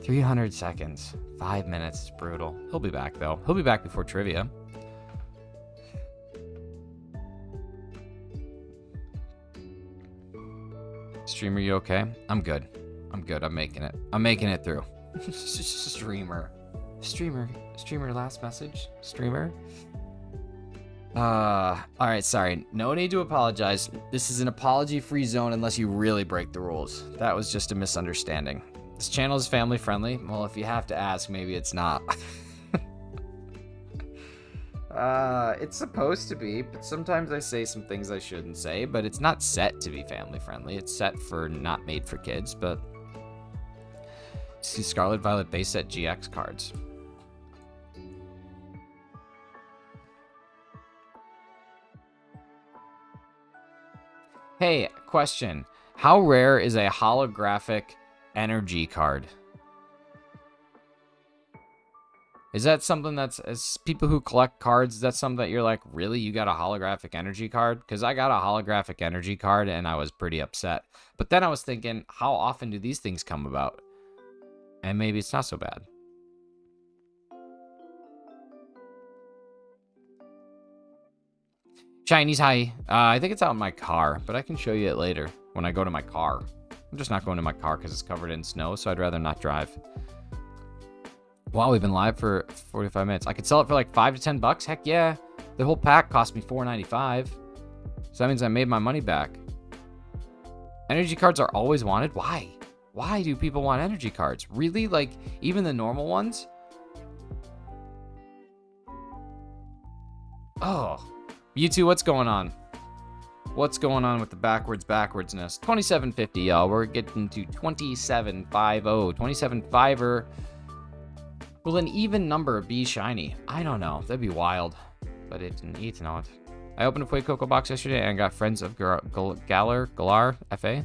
300 seconds. 5 minutes. It's brutal. He'll be back, though. He'll be back before trivia. Streamer, you okay? I'm good. I'm good. I'm making it. I'm making it through. Streamer, last message. Streamer. Alright, sorry. No need to apologize. This is an apology-free zone unless you really break the rules. That was just a misunderstanding. This channel is family friendly. Well, if you have to ask, maybe it's not. It's supposed to be, but sometimes I say some things I shouldn't say, but it's not set to be family friendly. It's set for not made for kids, but... See Scarlet Violet base set GX cards. Hey, question. How rare is a holographic energy card? Is that something that's, as people who collect cards, is that something that you're like, really, you got a holographic energy card? Because I got a holographic energy card and I was pretty upset. But then I was thinking, how often do these things come about? And maybe it's not so bad. Chinese, hi. I think it's out in my car, but I can show you it later when I go to my car. I'm just not going to my car because it's covered in snow, so I'd rather not drive. Wow, we've been live for 45 minutes. I could sell it for like $5 to $10. Heck yeah. The whole pack cost me $4.95. So that means I made my money back. Energy cards are always wanted. Why? Why do people want energy cards? Really? Like, even the normal ones? Oh. You two, what's going on? What's going on with the backwardsness? 2750, y'all. We're getting to 2750. 27.5er. Will an even number be shiny? I don't know. That'd be wild. But it's not. I opened a Fuecoco box yesterday and got Friends of Galar, FA.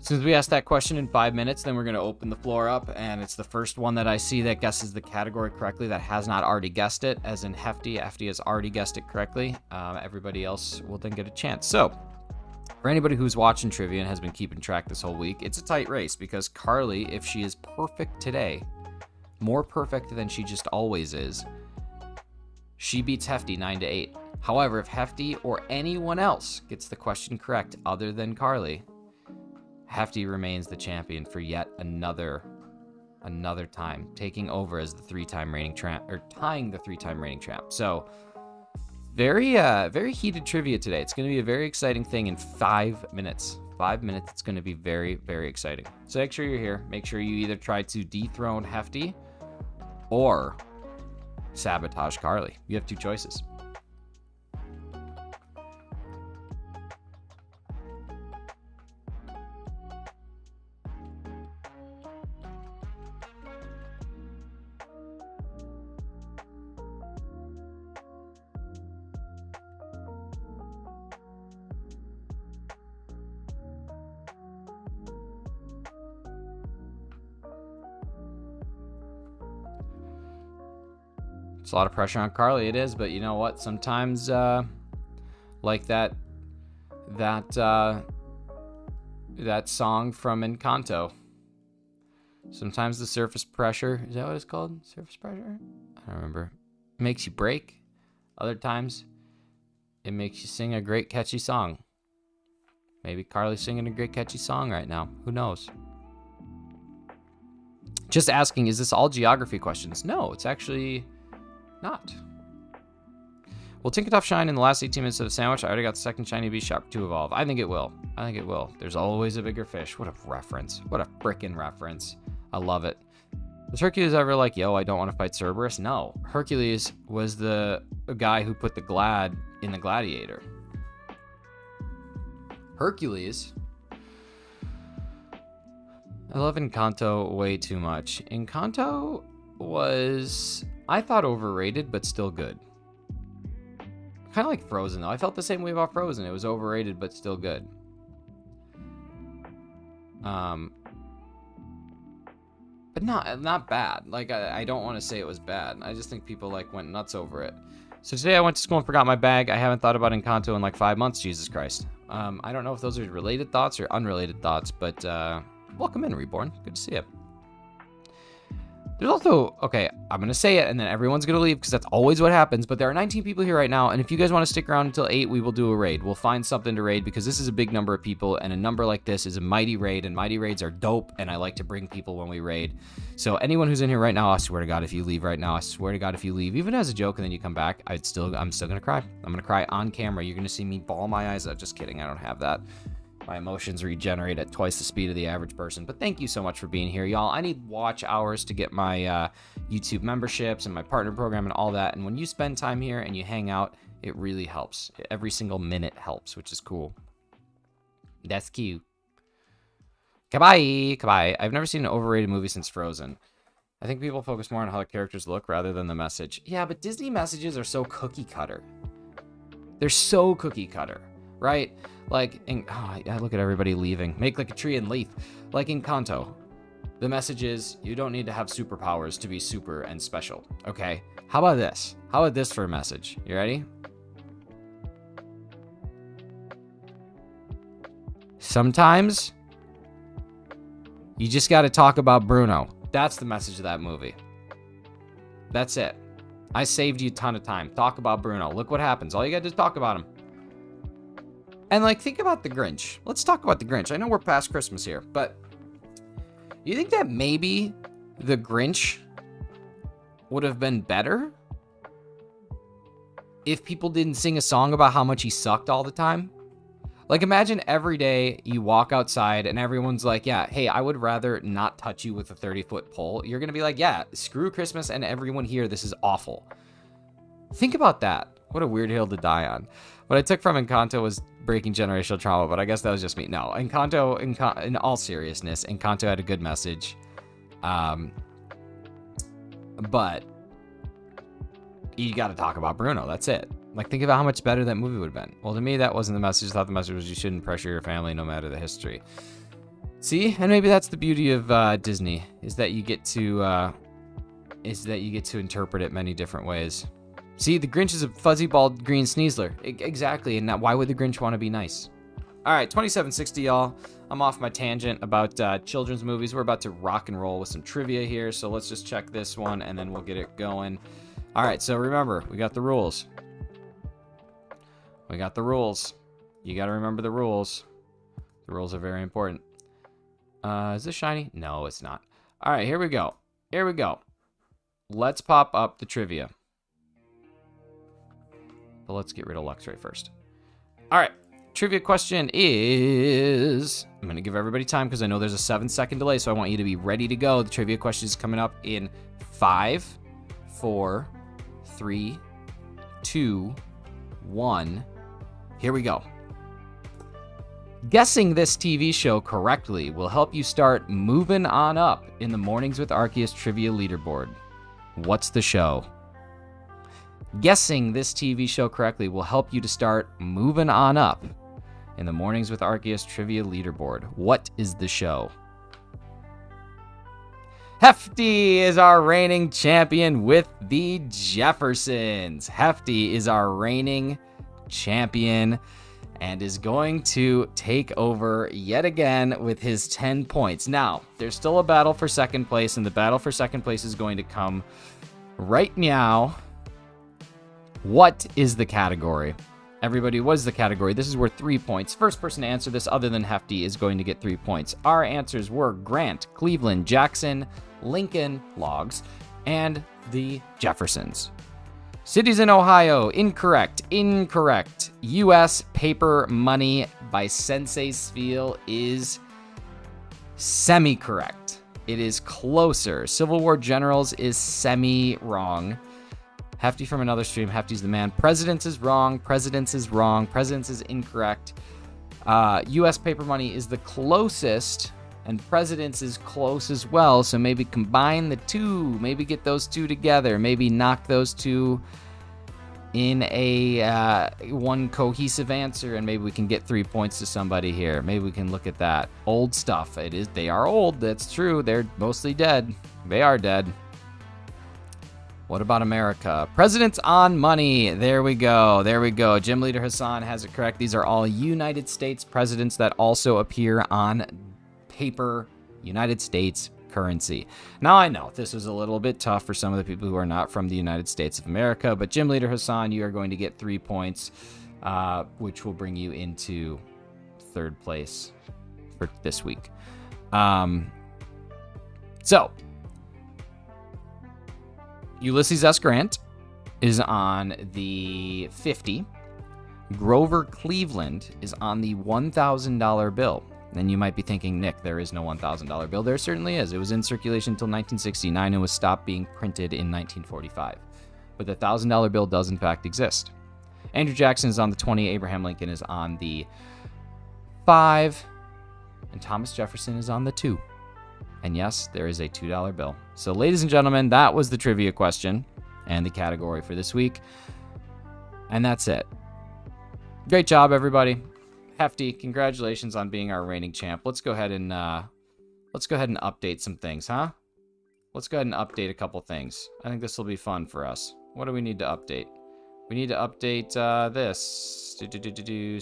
Since we asked that question in 5 minutes, then we're going to open the floor up, and it's the first one that I see that guesses the category correctly that has not already guessed it, as in Hefty. Hefty has already guessed it correctly. Everybody else will then get a chance. So, for anybody who's watching trivia and has been keeping track this whole week, it's a tight race because Carly, if she is perfect today, more perfect than she just always is, she beats Hefty 9-8. However, if Hefty or anyone else gets the question correct other than Carly, Hefty remains the champion for yet another time, taking over as the three-time reigning champ, or tying the three-time reigning champ. So, very heated trivia today. It's going to be a very exciting thing in 5 minutes. 5 minutes, it's going to be very, very exciting. So make sure you're here. Make sure you either try to dethrone Hefty or sabotage Carly. You have two choices. It's a lot of pressure on Carly, it is, but you know what? Sometimes, like that song from Encanto. Sometimes the surface pressure, is that what it's called? Surface pressure? I don't remember. Makes you break. Other times, it makes you sing a great catchy song. Maybe Carly's singing a great catchy song right now. Who knows? Just asking, is this all geography questions? No, it's actually not. Will Tinkertoff shine in the last 18 minutes of the sandwich? I already got the second shiny beast shop to evolve. I think it will. I think it will. There's always a bigger fish. What a reference. What a frickin' reference. I love it. Was Hercules ever like, yo, I don't want to fight Cerberus? No. Hercules was the guy who put the Glad in the Gladiator. Hercules. I love Encanto way too much. Encanto was, I thought, overrated, but still good. Kind of like Frozen, though. I felt the same way about Frozen. It was overrated, but still good. But not bad. Like, I don't want to say it was bad. I just think people, like, went nuts over it. So today I went to school and forgot my bag. I haven't thought about Encanto in, like, 5 months. Jesus Christ. I don't know if those are related thoughts or unrelated thoughts, but welcome in, Reborn. Good to see you. There's also, okay, I'm going to say it and then everyone's going to leave because that's always what happens, but there are 19 people here right now, and if you guys want to stick around until 8, we will do a raid. We'll find something to raid because this is a big number of people, and a number like this is a mighty raid, and mighty raids are dope, and I like to bring people when we raid. So anyone who's in here right now, I swear to God, if you leave right now, I swear to God, if you leave, even as a joke, and then you come back, I'm still going to cry. I'm going to cry on camera. You're going to see me bawl my eyes out. Just kidding, I don't have that. My emotions regenerate at twice the speed of the average person. But thank you so much for being here, y'all. I need watch hours to get my YouTube memberships and my partner program and all that. And when you spend time here and you hang out, it really helps. Every single minute helps, which is cool. That's cute. Kawaii, kawaii. I've never seen an overrated movie since Frozen. I think people focus more on how the characters look rather than the message. Yeah, but Disney messages are so cookie cutter. They're so cookie cutter, right? Like, I look at everybody leaving. Make like a tree and leaf. Like in Encanto, the message is you don't need to have superpowers to be super and special. Okay, how about this? How about this for a message? You ready? Sometimes you just got to talk about Bruno. That's the message of that movie. That's it. I saved you a ton of time. Talk about Bruno. Look what happens. All you got to do is talk about him. And, like, think about the Grinch. Let's talk about the Grinch. I know we're past Christmas here, but you think that maybe the Grinch would have been better if people didn't sing a song about how much he sucked all the time? Like, imagine every day you walk outside and everyone's like, yeah, hey, I would rather not touch you with a 30-foot pole. You're going to be like, yeah, screw Christmas and everyone here. This is awful. Think about that. What a weird hill to die on. What I took from Encanto was breaking generational trauma, but I guess that was just me. No, Encanto, in all seriousness, Encanto had a good message. But you got to talk about Bruno. That's it. Like, think about how much better that movie would have been. Well, to me, that wasn't the message. I thought the message was you shouldn't pressure your family no matter the history. See, and maybe that's the beauty of Disney, is that you get to interpret it many different ways. See, the Grinch is a fuzzy bald green sneezler. Exactly, and now why would the Grinch want to be nice? All right, 2760, y'all. I'm off my tangent about children's movies. We're about to rock and roll with some trivia here, so let's just check this one, and then we'll get it going. All right, so remember, we got the rules. We got the rules. You got to remember the rules. The rules are very important. Is this shiny? No, it's not. All right, here we go. Here we go. Let's pop up the trivia. But let's get rid of Luxray first. All right. Trivia question is... I'm going to give everybody time because I know there's a 7-second delay, so I want you to be ready to go. The trivia question is coming up in 5, 4, 3, 2, 1. Here we go. Guessing this TV show correctly will help you start moving on up in the Mornings with Arceus trivia leaderboard. What's the show? Guessing this TV show correctly will help you to start moving on up in the Mornings with Arceus trivia leaderboard. What is the show? Hefty is our reigning champion with the Jeffersons. Hefty is our reigning champion and is going to take over yet again with his 10 points. Now, there's still a battle for second place, and the battle for second place is going to come right now. What is the category? Everybody, what is the category? This is worth 3 points. First person to answer this other than Hefty is going to get 3 points. Our answers were Grant, Cleveland, Jackson, Lincoln, Logs, and the Jeffersons. Cities in Ohio, incorrect, incorrect. U.S. Paper Money by Sensei Spiel is semi-correct. It is closer. Civil War Generals is semi-wrong. Hefty from another stream, Hefty's the man. Presidents is wrong, Presidents is wrong, Presidents is incorrect. U.S. Paper Money is the closest, and Presidents is close as well, so maybe combine the two, maybe get those two together, maybe knock those two in a one cohesive answer, and maybe we can get 3 points to somebody here. Maybe we can look at that. Old stuff. They are old, that's true. They're mostly dead. They are dead. What about America? Presidents on Money. There we go. There we go. Gym Leader Hassan has it correct. These are all United States presidents that also appear on paper United States currency. Now, I know this was a little bit tough for some of the people who are not from the United States of America, but Gym Leader Hassan, you are going to get 3 points, which will bring you into third place for this week. So, Ulysses S. Grant is on the 50. Grover Cleveland is on the $1,000 bill. And you might be thinking, Nick, there is no $1,000 bill. There certainly is. It was in circulation until 1969 and was stopped being printed in 1945. But the $1,000 bill does, in fact, exist. Andrew Jackson is on the 20. Abraham Lincoln is on the 5. And Thomas Jefferson is on the 2. And yes, there is a $2 bill. So, ladies and gentlemen, that was the trivia question and the category for this week. And that's it. Great job, everybody. Hefty, congratulations on being our reigning champ. Let's go ahead and update some things, huh? Let's go ahead and update a couple things. I think this will be fun for us. What do we need to update? We need to update this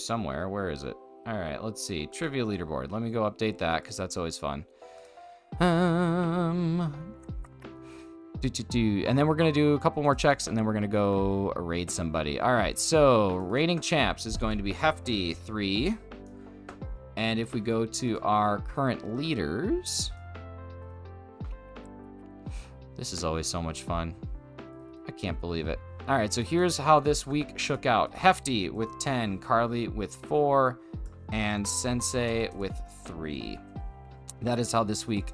somewhere. Where is it? All right, let's see. Trivia leaderboard. Let me go update that because that's always fun. And then we're going to do a couple more checks, and then we're going to go raid somebody. All right, so reigning champs is going to be Hefty 3. And if we go to our current leaders, this is always so much fun. I can't believe it. All right, so here's how this week shook out. Hefty with 10, Carly with 4, and Sensei with 3. That is how this week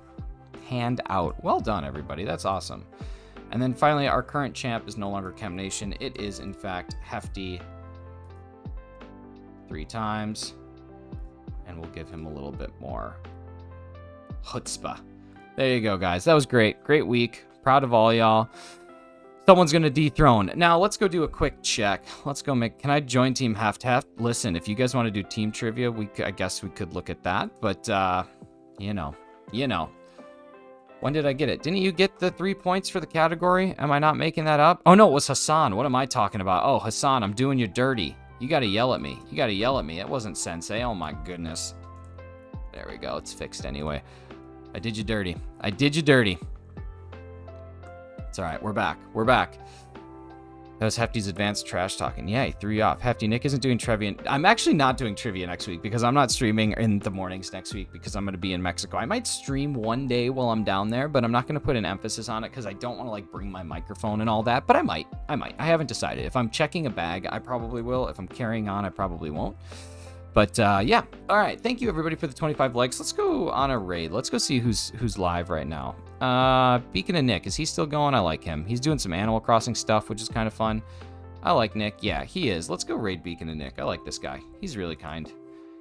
panned out. Well done, everybody. That's awesome. And then finally, our current champ is no longer Chem Nation. It is, in fact, Hefty 3 times. And we'll give him a little bit more chutzpah. There you go, guys. That was great. Great week. Proud of all y'all. Someone's going to dethrone. Now, let's go do a quick check. Let's go make... Can I join Team Heft? Listen, if you guys want to do team trivia, I guess we could look at that. But You know. When did I get it? Didn't you get the 3 points for the category? Am I not making that up? Oh, no, it was Hassan. What am I talking about? Oh, Hassan, I'm doing you dirty. You got to yell at me. It wasn't Sensei. Oh, my goodness. There we go. It's fixed anyway. I did you dirty. It's all right. We're back. That was Hefty's advanced trash talking. Yeah, he threw you off. Hefty, Nick isn't doing trivia. I'm actually not doing trivia next week because I'm not streaming in the mornings next week because I'm going to be in Mexico. I might stream one day while I'm down there, but I'm not going to put an emphasis on it because I don't want to like bring my microphone and all that, but I might. I haven't decided. If I'm checking a bag, I probably will. If I'm carrying on, I probably won't. But yeah. All right. Thank you everybody for the 25 likes. Let's go on a raid. Let's go see who's live right now. Beacon and Nick, is he still going? I like him. He's doing some Animal Crossing stuff, which is kind of fun. I like Nick. Yeah, he is. Let's go raid Beacon and Nick. I like this guy. He's really kind.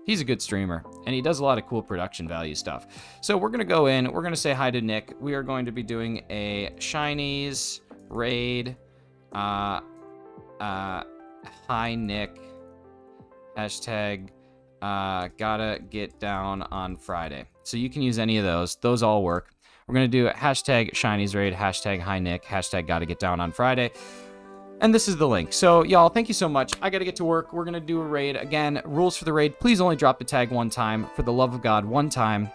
He's a good streamer, and he does a lot of cool production value stuff. So we're going to go in. We're going to say hi to Nick. We are going to be doing a Shinies raid. Hi, Nick. Hashtag gotta get down on Friday. So you can use any of those. Those all work. We're going to do hashtag Shinies raid, hashtag hi Nick, hashtag gotta get down on Friday. And this is the link. So y'all, thank you so much. I got to get to work. We're going to do a raid. Again, rules for the raid. Please only drop the tag one time. For the love of God, one time.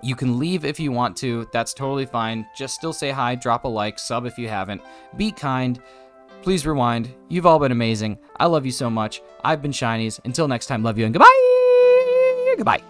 You can leave if you want to. That's totally fine. Just still say hi, drop a like, sub if you haven't. Be kind. Please rewind. You've all been amazing. I love you so much. I've been Shinies. Until next time, love you and goodbye. Goodbye.